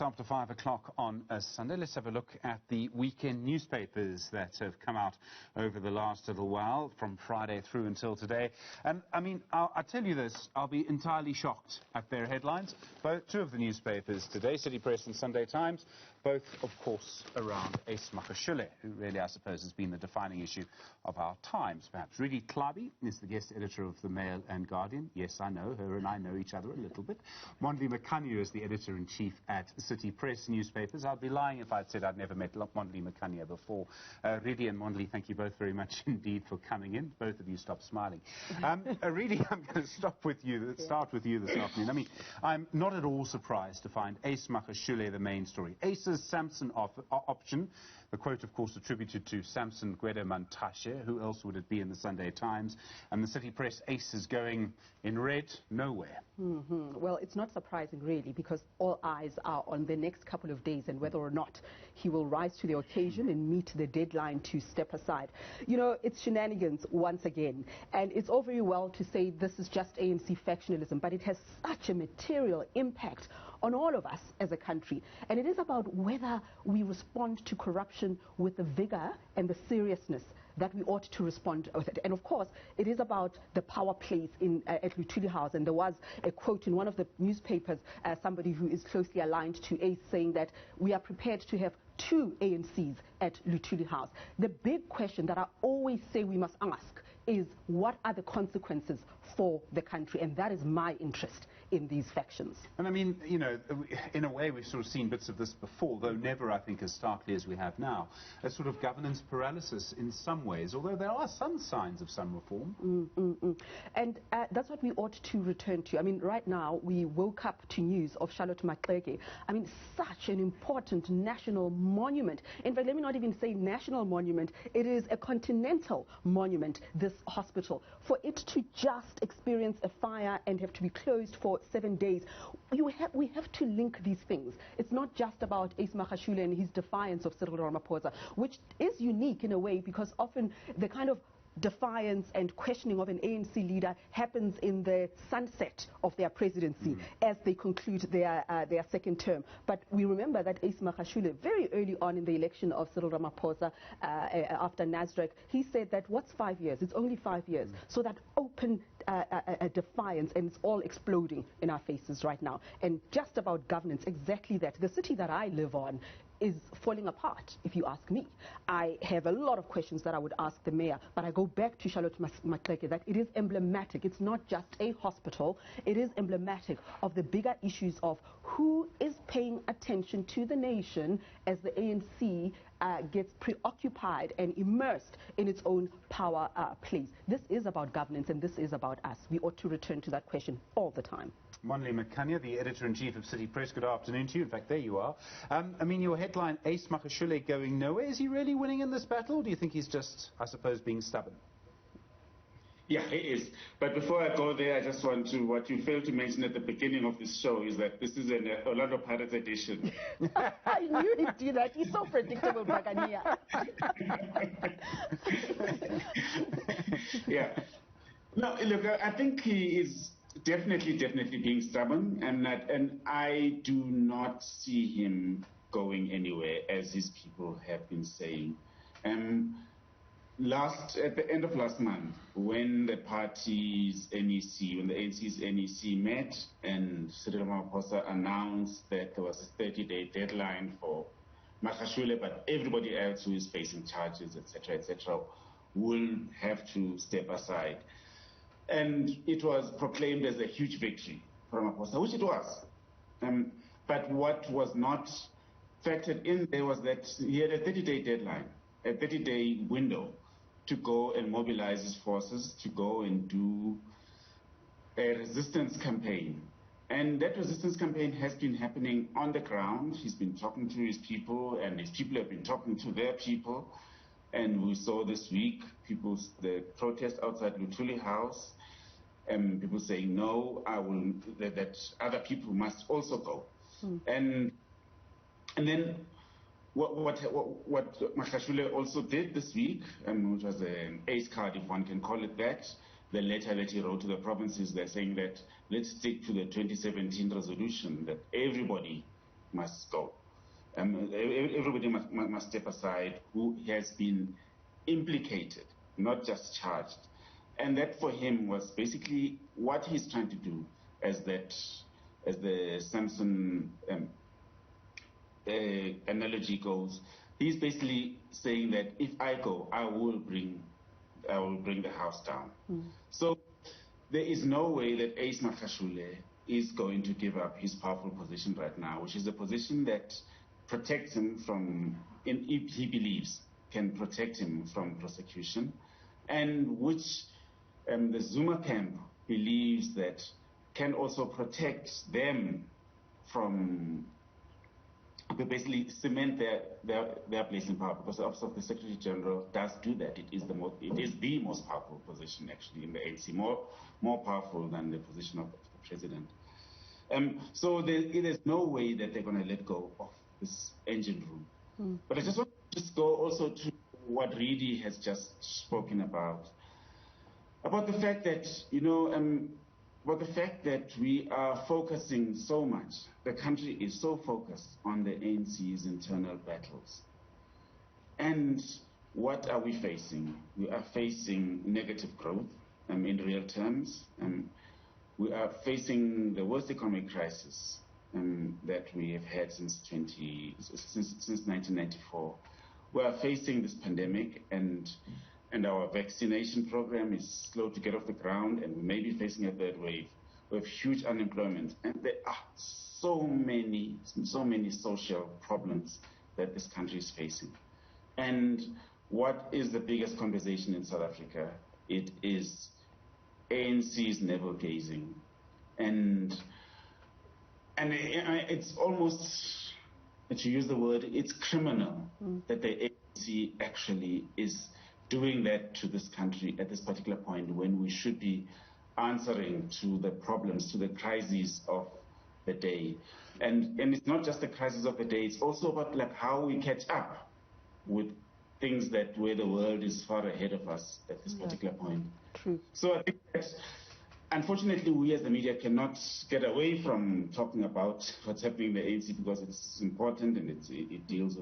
after 5 o'clock on a Sunday. Let's have a look at the weekend newspapers that have come out over the last little while, from Friday through until today. And I mean, I'll tell you this, I'll be entirely shocked at their headlines. Both two of the newspapers today, City Press and Sunday Times, both, of course, around Ace Magashule, who really, I suppose, has been the defining issue of our times, perhaps. Redi Tlhabi is the guest editor of the Mail and Guardian. Yes, I know, her and I know each other a little bit. Magashule is the editor-in-chief at City Press newspapers. I'd be lying if I'd said I'd never met Magashule before. Redi and Magashule, thank you both very much indeed for coming in. Both of you stop smiling. Redi, I'm going to start with you this afternoon. I mean, I'm not at all surprised to find Ace Magashule the main story. Ace's Samson option, the quote, of course, attributed to Samson Gwede Mantashe. Who else would it be in the Sunday Times? And the City Press, Ace is going in red nowhere. Well, it's not surprising, really, because all eyes are on the next couple of days and whether or not he will rise to the occasion and meet the deadline to step aside. You know, it's shenanigans once again. And it's all very well to say this is just ANC factionalism, but it has such a material impact on all of us as a country. And it is about whether we respond to corruption with the vigor and the seriousness that we ought to respond with it. And of course, it is about the power plays at Luthuli House. And there was a quote in one of the newspapers, somebody who is closely aligned to ACE, saying that we are prepared to have 2 ANCs at Luthuli House. The big question that I always say we must ask is, what are the consequences for the country? And that is my interest in these factions. And I mean, you know, in a way we've sort of seen bits of this before, though never, I think, as starkly as we have now. A sort of governance paralysis in some ways, although there are some signs of some reform. And that's what we ought to return to. I mean, right now we woke up to news of Charlotte Maxeke. I mean, such an important national monument. In fact, let me not even say national monument. It is a continental monument, this hospital. For it to just experience a fire and have to be closed for 7 days, we have to link these things. It's not just about Ace Magashule and his defiance of Cyril Ramaphosa, which is unique in a way, because often the kind of defiance and questioning of an ANC leader happens in the sunset of their presidency as they conclude their second term. But we remember that Ace Magashule, very early on in the election of Cyril Ramaphosa after Newzrooom, he said that what's 5 years? It's only 5 years. So that open defiance, and it's all exploding in our faces right now. And just about governance, exactly that. The city that I live on is falling apart, if you ask me. I have a lot of questions that I would ask the mayor, but I go back to Charlotte Maxeke, that it is emblematic. It's not just a hospital. It is emblematic of the bigger issues of who is paying attention to the nation as the ANC gets preoccupied and immersed in its own power plays. This is about governance, and this is about us. We ought to return to that question all the time. Magashule, the editor-in-chief of City Press, good afternoon to you. In fact, there you are. I mean, your headline, Ace Magashule going nowhere. Is he really winning in this battle, or do you think he's just, I suppose, being stubborn? Yeah, he is. But before I go there, I just want to, what you failed to mention at the beginning of this show is that this is an Orlando Pirates edition. I knew he'd do that. He's so predictable, Bagania. Yeah. No, look, I think he is definitely being stubborn, and I do not see him going anywhere, as his people have been saying. At the end of last month, when the party's NEC, when the ANC's NEC met, and Cyril Ramaphosa announced that there was a 30-day deadline for Magashule, but everybody else who is facing charges, etc., will have to step aside. And it was proclaimed as a huge victory for Ramaphosa, which it was. But what was not factored in there was that he had a 30-day deadline, a 30-day window to go and mobilize his forces, to go and do a resistance campaign. And that resistance campaign has been happening on the ground. He's been talking to his people, and his people have been talking to their people. And we saw this week the protest outside Luthuli House, and people saying, no, that other people must also go. And then what Magashule also did this week, which was an ace card, if one can call it that, the letter that he wrote to the provinces, they're saying that let's stick to the 2017 resolution, that everybody must go. Everybody must step aside who has been implicated, not just charged. And that for him was basically what he's trying to do, as the Samson analogy goes. He's basically saying that if I go, I will bring the house down. So there is no way that Ace Magashule is going to give up his powerful position right now, which is a position that protects him from, he believes, can protect him from prosecution, and which the Zuma camp believes that can also protect them from, basically cement their place in power, because the office of the Secretary General does do that. It is the most powerful position actually in the ANC, more powerful than the position of the president. So there's no way that they're going to let go of this engine room. But I just want to go also to what Redi has just spoken about the fact that, about the fact that we are focusing so much, the country is so focused on the ANC's internal battles. And what are we facing? We are facing negative growth in real terms. We are facing the worst economic crisis that we have had since 1994. We are facing this pandemic, and our vaccination program is slow to get off the ground, and we may be facing a third wave. We have huge unemployment, and there are so many social problems that this country is facing. And what is the biggest conversation in South Africa? It is ANC's navel gazing, and it's almost, to use the word, it's criminal that the ANC actually is doing that to this country at this particular point, when we should be answering to the problems, to the crises of the day. And it's not just the crisis of the day, it's also about like how we catch up with things that where the world is far ahead of us at this particular point. True. So I think that unfortunately we as the media cannot get away from talking about what's happening in the ANC, because it's important and it deals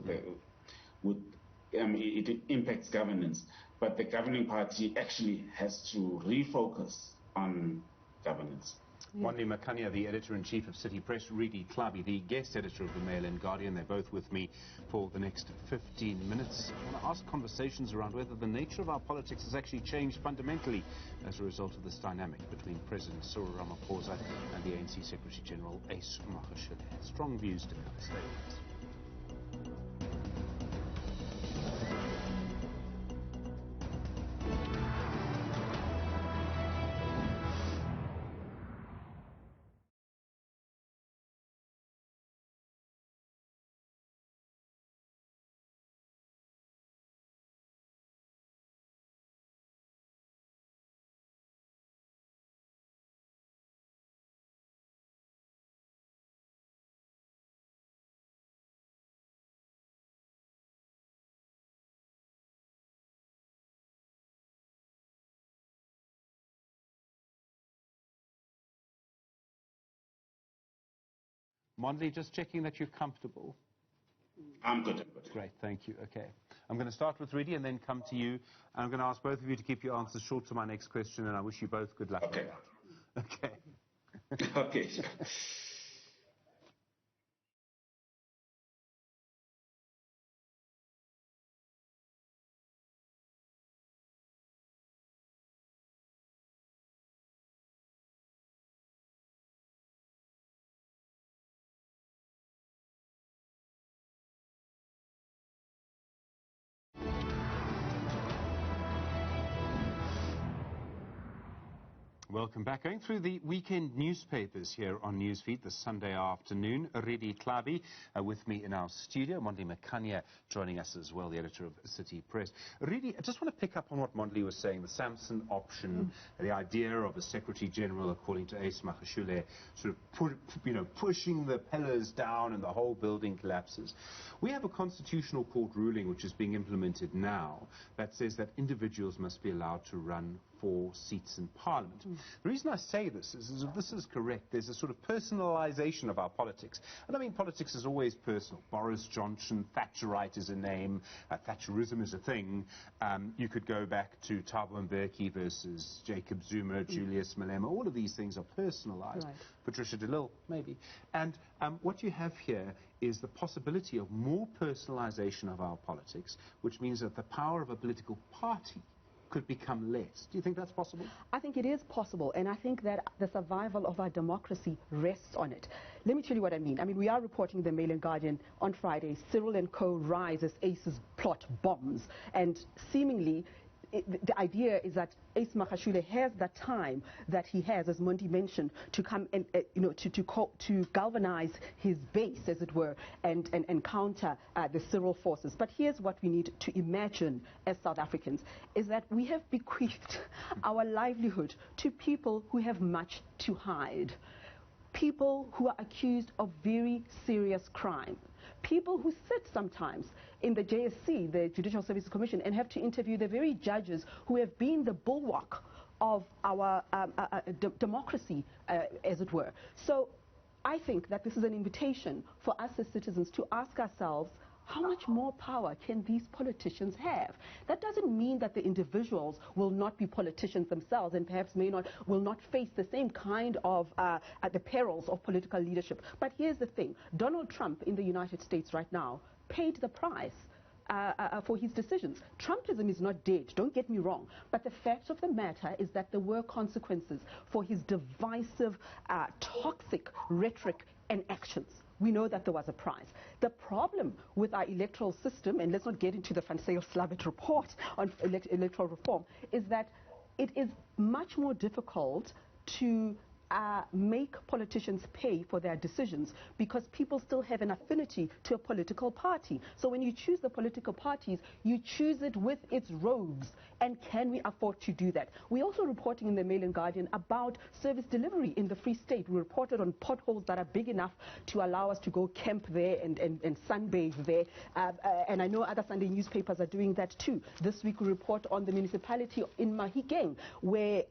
it impacts governance. But the governing party actually has to refocus on governance. Mondli Makhanya, the editor-in-chief of City Press, Redi Tlhabi, the guest editor of the Mail and Guardian. They're both with me for the next 15 minutes. I want to ask conversations around whether the nature of our politics has actually changed fundamentally as a result of this dynamic between President Cyril Ramaphosa and the ANC Secretary-General Ace Magashule. Strong views to come. Stay with us. Mondli, just checking that you're comfortable. I'm good. Great, thank you. Okay. I'm going to start with Redi and then come to you. And I'm going to ask both of you to keep your answers short to my next question, and I wish you both good luck. Okay. Okay. Okay. Welcome back. Going through the weekend newspapers here on Newsfeed this Sunday afternoon. Redi Tlhabi with me in our studio. Mondli Makhanya joining us as well, the editor of City Press. Redi, I just want to pick up on what Mondli was saying, the Samson option, the idea of a Secretary General, according to Ace Magashule, sort of pushing the pillars down and the whole building collapses. We have a constitutional court ruling which is being implemented now that says that individuals must be allowed to run for seats in Parliament. The reason I say this is if this is correct, there's a sort of personalization of our politics. And I mean, politics is always personal. Boris Johnson, Thatcherite is a name, Thatcherism is a thing. You could go back to Thabo Mbeki versus Jacob Zuma, Julius Malema. All of these things are personalized. Right. Patricia de Lille, maybe. And what you have here is the possibility of more personalization of our politics, which means that the power of a political party could become less. Do you think that's possible? I think it is possible, and I think that the survival of our democracy rests on it. Let me tell you what I mean. I mean, we are reporting the Mail and Guardian on Friday, Cyril and co. rise as ACE's plot bombs, and seemingly the idea is that Ace Magashule has the time that he has, as Monty mentioned, to come and to galvanize his base, as it were, and counter the Cyril forces. But here's what we need to imagine as South Africans, is that we have bequeathed our livelihood to people who have much to hide. People who are accused of very serious crime. People who sit sometimes in the JSC, the Judicial Services Commission, and have to interview the very judges who have been the bulwark of our democracy, as it were. So I think that this is an invitation for us as citizens to ask ourselves, how much more power can these politicians have? That doesn't mean that the individuals will not be politicians themselves and perhaps will not face the same kind of the perils of political leadership. But here's the thing. Donald Trump in the United States right now paid the price for his decisions. Trumpism is not dead, don't get me wrong, but the fact of the matter is that there were consequences for his divisive, toxic rhetoric and actions. We know that there was a price. The problem with our electoral system, and let's not get into the Van Zyl-Slavitt report on electoral reform, is that it is much more difficult to make politicians pay for their decisions because people still have an affinity to a political party. So when you choose the political parties, you choose it with its rogues. And can we afford to do that? We're also reporting in the Mail and Guardian about service delivery in the Free State. We reported on potholes that are big enough to allow us to go camp there and sunbathe there. And I know other Sunday newspapers are doing that too. This week we report on the municipality in Mahikeng, where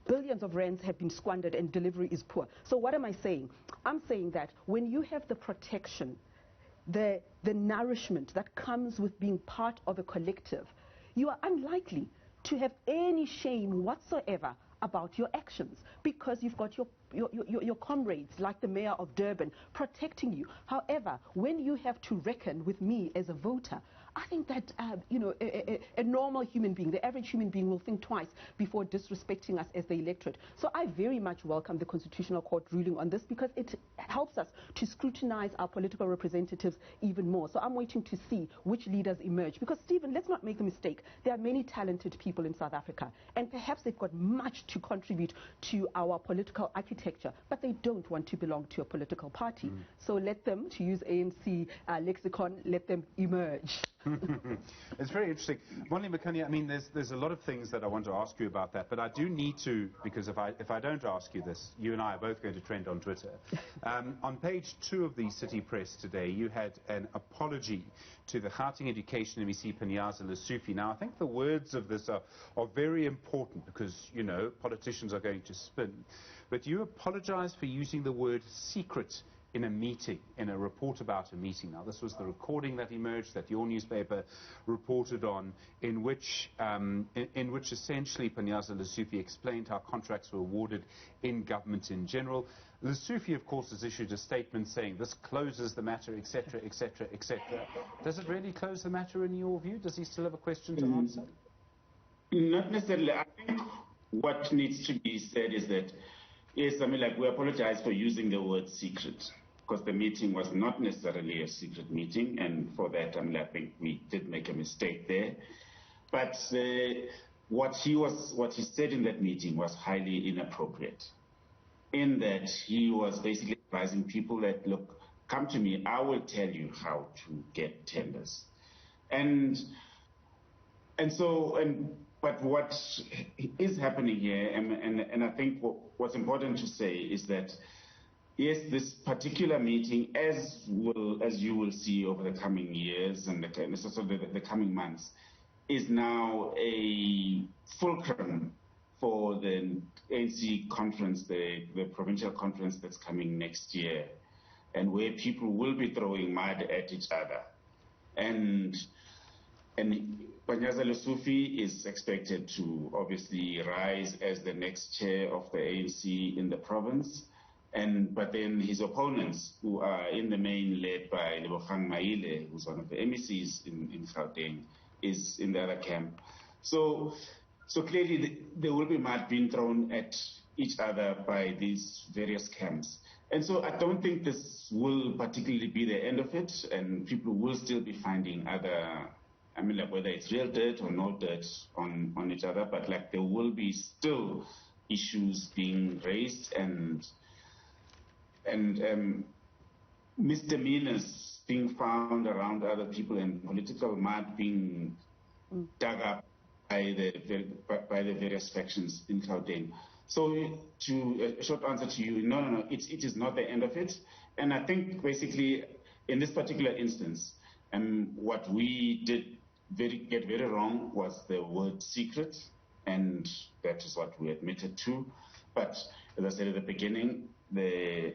billions of rands have been squandered and delivery is poor. So what am I saying? I'm saying that when you have the protection, the nourishment that comes with being part of a collective, you are unlikely to have any shame whatsoever about your actions because you've got your comrades like the mayor of Durban protecting you. However, when you have to reckon with me as a voter, I think that a normal human being, the average human being, will think twice before disrespecting us as the electorate. So I very much welcome the Constitutional Court ruling on this because it helps us to scrutinize our political representatives even more. So I'm waiting to see which leaders emerge because, Stephen, let's not make the mistake. There are many talented people in South Africa and perhaps they've got much to contribute to our political architecture, but they don't want to belong to a political party. So let them, to use ANC lexicon, let them emerge. It's very interesting. Monty McCunny, I mean, there's a lot of things that I want to ask you about that, but I do need to, because if I don't ask you this, you and I are both going to trend on Twitter. On page 2 of the City Press today, you had an apology to the Gauteng Education MEC Panyaza Lesufi. Now, I think the words of this are very important because, you know, politicians are going to spin. But you apologize for using the word secret in a meeting, in a report about a meeting. Now, this was the recording that emerged that your newspaper reported on, in which essentially Panyaza Lesufi explained how contracts were awarded in government in general. Lesufi, of course, has issued a statement saying this closes the matter, etc., etc., etc. Does it really close the matter in your view? Does he still have a question to answer? Not necessarily. I think what needs to be said is that, yes, I mean, like, we apologize for using the word secret, because the meeting was not necessarily a secret meeting, and for that, I mean, I think we did make a mistake there. But what he said in that meeting was highly inappropriate, in that he was basically advising people that, look, come to me, I will tell you how to get tenders. But what is happening here, and I think what's important to say is that, yes, this particular meeting, as you will see over the coming years and the coming months, is now a fulcrum for the ANC conference, the provincial conference that's coming next year, and where people will be throwing mud at each other. And Panyaza Lesufi is expected to obviously rise as the next chair of the ANC in the province. But then his opponents, who are in the main led by Lebogang Maile, who's one of the MECs in Gauteng, is in the other camp. So clearly there will be mud being thrown at each other by these various camps. And so I don't think this will particularly be the end of it, and people will still be finding other, I mean, like whether it's real dirt or no dirt on each other, but like there will be still issues being raised and misdemeanors being found around other people and political mud being dug up by the various factions in Gauteng. So a short answer to you, no, it is not the end of it. And I think basically in this particular instance, what we did get very wrong was the word secret, and that is what we admitted to. But as I said at the beginning, the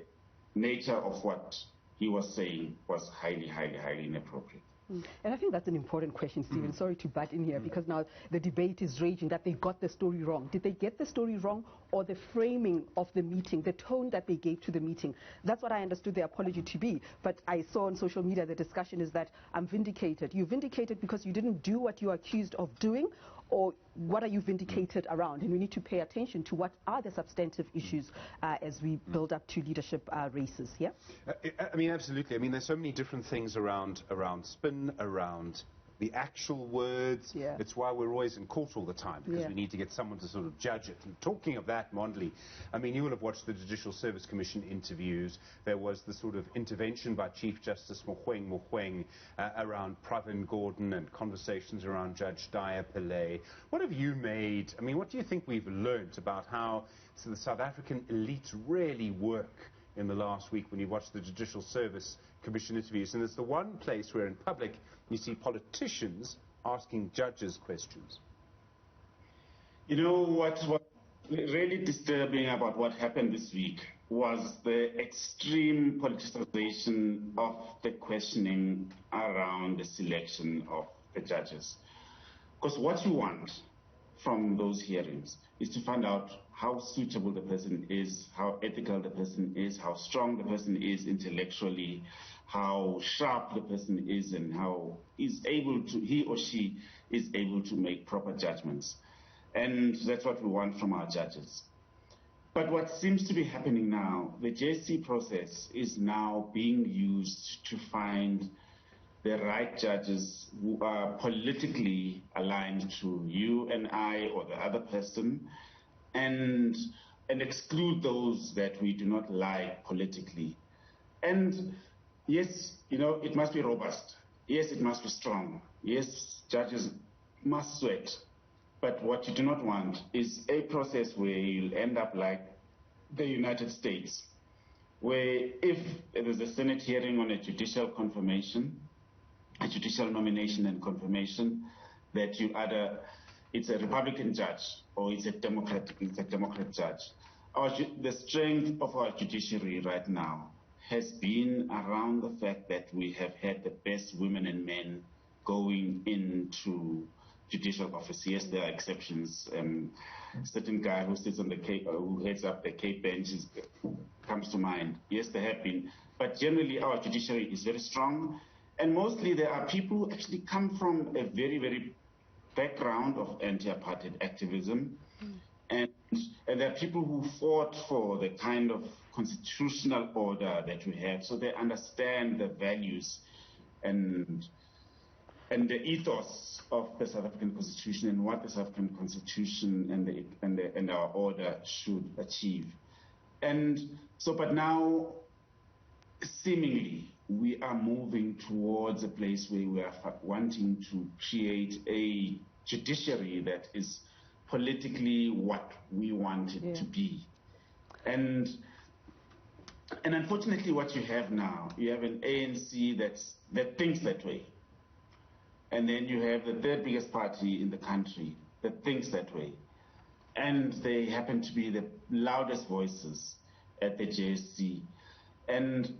nature of what he was saying was highly, highly, highly inappropriate. And I think that's an important question, Stephen. Sorry to butt in here, because now the debate is raging that they got the story wrong. Did they get the story wrong, or the framing of the meeting, the tone that they gave to the meeting? That's what I understood their apology to be. But I saw on social media the discussion is that I'm vindicated. You vindicated because you didn't do what you are accused of doing, or what are you vindicated around? And we need to pay attention to what are the substantive issues as we build up to leadership races, yeah? I mean, absolutely. I mean, there's so many different things around spin, around the actual words. Yeah. It's why we're always in court all the time, because we need to get someone to sort of judge it. And talking of that, Mondli, I mean, you will have watched the Judicial Service Commission interviews. There was the sort of intervention by Chief Justice Mogoeng around Pravin Gordhan and conversations around Judge Daya Pillay. What have you made? I mean, what do you think we've learnt about how the South African elites really work in the last week when you watch the Judicial Service Commission interviews? And it's the one place where in public you see politicians asking judges questions. You know what really disturbing about what happened this week was the extreme politicization of the questioning around the selection of the judges. Because what you want from those hearings is to find out how suitable the person is, how ethical the person is, how strong the person is intellectually, how sharp the person is, and how he or she is able to make proper judgments. And that's what we want from our judges. But what seems to be happening now, the JSC process is now being used to find the right judges who are politically aligned to you and I or the other person, and exclude those that we do not like politically. And yes, you know, it must be robust. Yes, it must be strong. Yes, judges must sweat. But what you do not want is a process where you'll end up like the United States, where if there's a Senate hearing on a judicial confirmation, a judicial nomination and confirmation, that you either it's a Republican judge or it's a Democrat judge. The strength of our judiciary right now has been around the fact that we have had the best women and men going into judicial office. Yes, there are exceptions. Certain guy who sits on the Cape, who heads up the Cape bench comes to mind. Yes, there have been. But generally, our judiciary is very strong. And mostly there are people who actually come from a very, very background of anti-apartheid activism. And there are people who fought for the kind of constitutional order that we have. So they understand the values and the ethos of the South African Constitution and what the South African Constitution and our order should achieve. And so, but now, seemingly, we are moving towards a place where we are wanting to create a judiciary that is politically what we want it to be. And unfortunately, what you have now, you have an ANC that thinks that way. And then you have the third biggest party in the country that thinks that way. And they happen to be the loudest voices at the JSC. And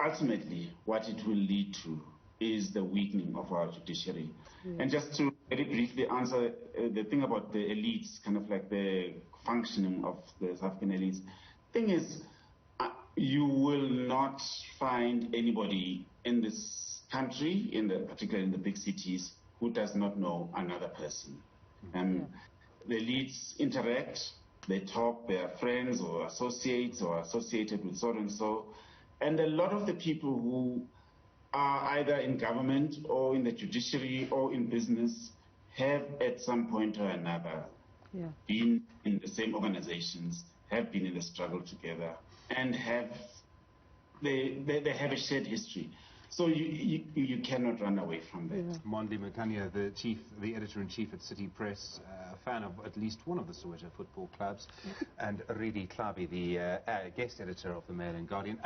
ultimately, what it will lead to is the weakening of our judiciary. And just to very briefly answer the thing about the elites, kind of like the functioning of the South African elites, thing is, you will not find anybody in this country, particularly in the big cities, who does not know another person. The elites interact, they talk, they are friends or associates or associated with so and so. And a lot of the people who are either in government or in the judiciary or in business have at some point or another been in the same organizations, have been in the struggle together, and they have a shared history. So you cannot run away from that. Mondi Makanya, the editor-in-chief at City Press, a fan of at least one of the Soweto football clubs, and Redi Tlhabi, the guest editor of the Mail and Guardian.